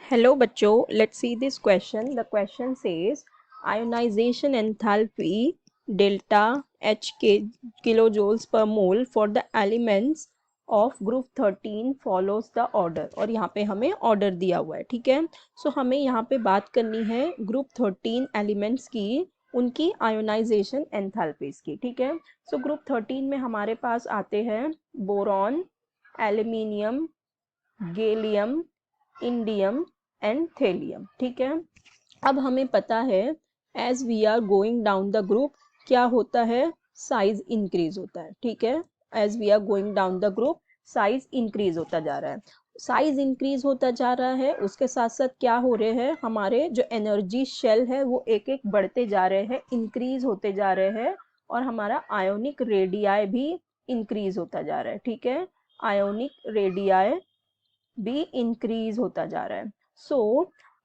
Hello बच्चों, let's see this question. The question says ionization enthalpy delta H kilojoules per mole for the elements of group 13 follows the order. और यहाँ पे हमें order दिया हुआ है, ठीक है. So हमें यहाँ पे बात करनी है group 13 elements की, उनकी ionization enthalpies की, ठीक है. So group 13 में हमारे पास आते हैं boron, aluminium, gallium, indium and thallium, ठीक है. अब हमें पता है as we are going down the group क्या होता है, साइज इंक्रीज होता है, ठीक है. As we are going down the group size increase होता जा रहा है. साइज इंक्रीज होता जा रहा है, उसके साथ साथ क्या हो रहे हैं, हमारे जो एनर्जी शेल है वो एक एक बढ़ते जा रहे हैं, इंक्रीज होते जा रहे हैं. और हमारा आयोनिक रेडियाई भी इंक्रीज होता जा रहा है, ठीक है. आयोनिक रेडियाई भी इंक्रीज होता जा रहा है.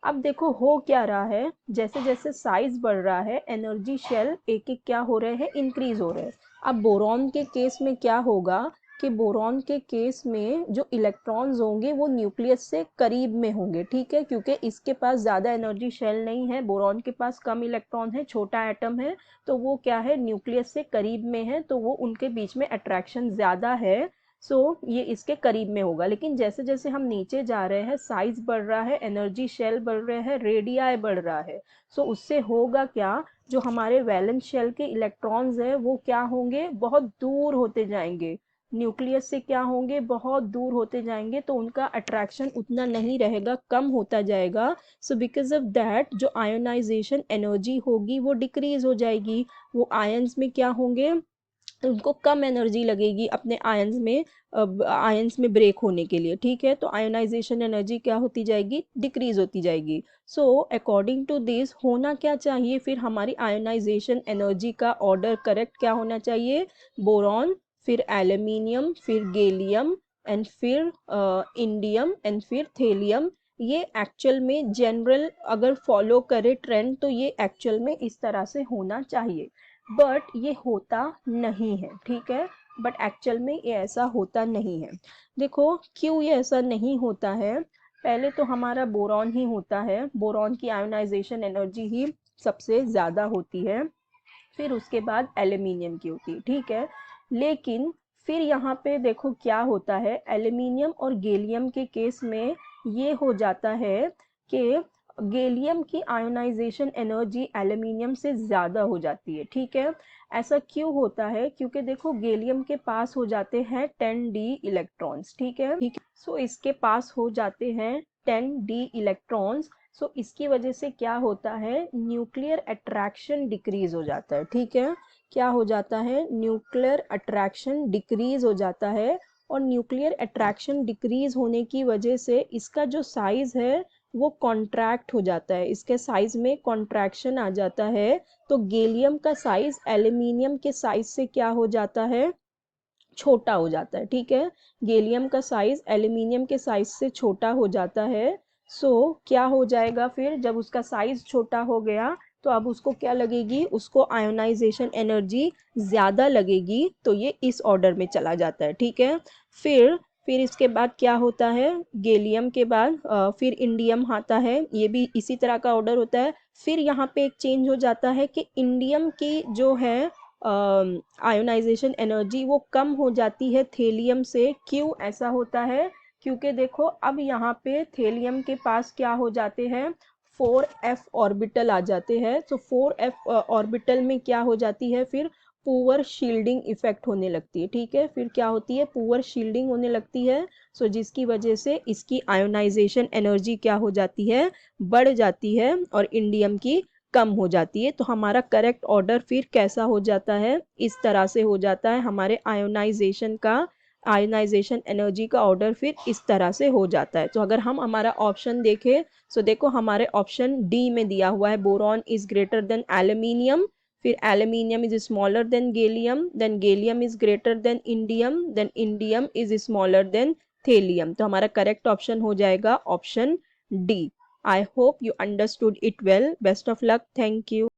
अब देखो हो क्या रहा है, जैसे जैसे साइज बढ़ रहा है एनर्जी शेल एक एक क्या हो रहे हैं, इंक्रीज हो रहे हैं. अब बोरॉन के केस में क्या होगा कि बोरॉन के केस में जो इलेक्ट्रॉन्स होंगे वो न्यूक्लियस से करीब में होंगे, ठीक है, क्योंकि इसके पास ज़्यादा एनर्जी शेल नहीं है, बोरॉन के पास कम इलेक्ट्रॉन है, छोटा एटम है, तो वो क्या है, न्यूक्लियस से करीब में है, तो वो उनके बीच में अट्रैक्शन ज़्यादा है. ये इसके करीब में होगा. लेकिन जैसे जैसे हम नीचे जा रहे हैं साइज बढ़ रहा है, एनर्जी शेल बढ़ रहे हैं, रेडियाई बढ़ रहा है. उससे होगा क्या, जो हमारे वैलेंस शेल के इलेक्ट्रॉन्स है वो क्या होंगे, बहुत दूर होते जाएंगे, न्यूक्लियस से क्या होंगे, बहुत दूर होते जाएंगे, तो उनका अट्रैक्शन उतना नहीं रहेगा, कम होता जाएगा. बिकॉज ऑफ दैट जो आयोनाइजेशन एनर्जी होगी वो डिक्रीज हो जाएगी. वो आयंस में क्या होंगे, उनको कम एनर्जी लगेगी अपने आयंस में ब्रेक होने के लिए, ठीक है. तो आयोनाइजेशन एनर्जी क्या होती जाएगी, डिक्रीज होती जाएगी. अकॉर्डिंग टू दिस होना क्या चाहिए, फिर हमारी आयोनाइजेशन एनर्जी का ऑर्डर करेक्ट क्या होना चाहिए, बोरॉन, फिर एल्यूमिनियम, फिर गैलियम एंड फिर इंडियम एंड फिर थेलियम. ये एक्चुअल में जनरल अगर फॉलो करे ट्रेंड तो ये एक्चुअल में इस तरह से होना चाहिए, बट ये होता नहीं है, ठीक है. बट एक्चुअल में ये ऐसा होता नहीं है. देखो क्यों ये ऐसा नहीं होता है. पहले तो हमारा बोरॉन ही होता है, बोरॉन की आयोनाइजेशन एनर्जी ही सबसे ज़्यादा होती है, फिर उसके बाद एल्यूमिनियम की होती है, ठीक है. लेकिन फिर यहाँ पे देखो क्या होता है, एल्यूमिनियम और गैलियम के केस में ये हो जाता है कि गैलियम की आयोनाइजेशन एनर्जी एल्यूमिनियम से ज़्यादा हो जाती है, ठीक है. ऐसा क्यों होता है, क्योंकि देखो गैलियम के पास हो जाते हैं 10d इलेक्ट्रॉन्स, ठीक है, ठीक है. इसके पास हो जाते हैं 10d इलेक्ट्रॉन्स. इसकी वजह से क्या होता है, न्यूक्लियर अट्रैक्शन डिक्रीज हो जाता है, ठीक है. क्या हो जाता है, न्यूक्लियर अट्रैक्शन डिक्रीज हो जाता है. और न्यूक्लियर अट्रैक्शन डिक्रीज होने की वजह से इसका जो साइज है वो कॉन्ट्रैक्ट हो जाता है, इसके साइज में कॉन्ट्रैक्शन आ जाता है. तो गैलियम का साइज एल्यूमिनियम के साइज से क्या हो जाता है, छोटा हो जाता है, ठीक है. गैलियम का साइज एल्यूमिनियम के साइज से छोटा हो जाता है. क्या हो जाएगा फिर, जब उसका साइज छोटा हो गया तो अब उसको क्या लगेगी, उसको आयोनाइजेशन एनर्जी ज़्यादा लगेगी, तो ये इस ऑर्डर में चला जाता है, ठीक है. फिर इसके बाद क्या होता है, गैलियम के बाद फिर इंडियम आता है, ये भी इसी तरह का ऑर्डर होता है. फिर यहाँ पे एक चेंज हो जाता है कि इंडियम की जो है आयोनाइजेशन एनर्जी वो कम हो जाती है थेलियम से. क्यों ऐसा होता है, क्योंकि देखो अब यहाँ पे थेलियम के पास क्या हो जाते हैं, 4f ऑर्बिटल आ जाते हैं. 4f ऑर्बिटल में क्या हो जाती है, फिर पुअर शील्डिंग इफेक्ट होने लगती है, ठीक है. फिर क्या होती है, पुअर शील्डिंग होने लगती है. जिसकी वजह से इसकी आयोनाइजेशन एनर्जी क्या हो जाती है, बढ़ जाती है, और इंडियम की कम हो जाती है. तो हमारा करेक्ट ऑर्डर फिर कैसा हो जाता है, इस तरह से हो जाता है, हमारे आयोनाइजेशन एनर्जी का ऑर्डर फिर इस तरह से हो जाता है. तो अगर हम हमारा ऑप्शन देखें, देखो हमारे ऑप्शन डी में दिया हुआ है boron is greater than aluminium, फिर aluminium is smaller than gallium is greater than indium is smaller than thallium. तो हमारा करेक्ट ऑप्शन हो जाएगा option D. I hope you understood it well. Best of luck. Thank you.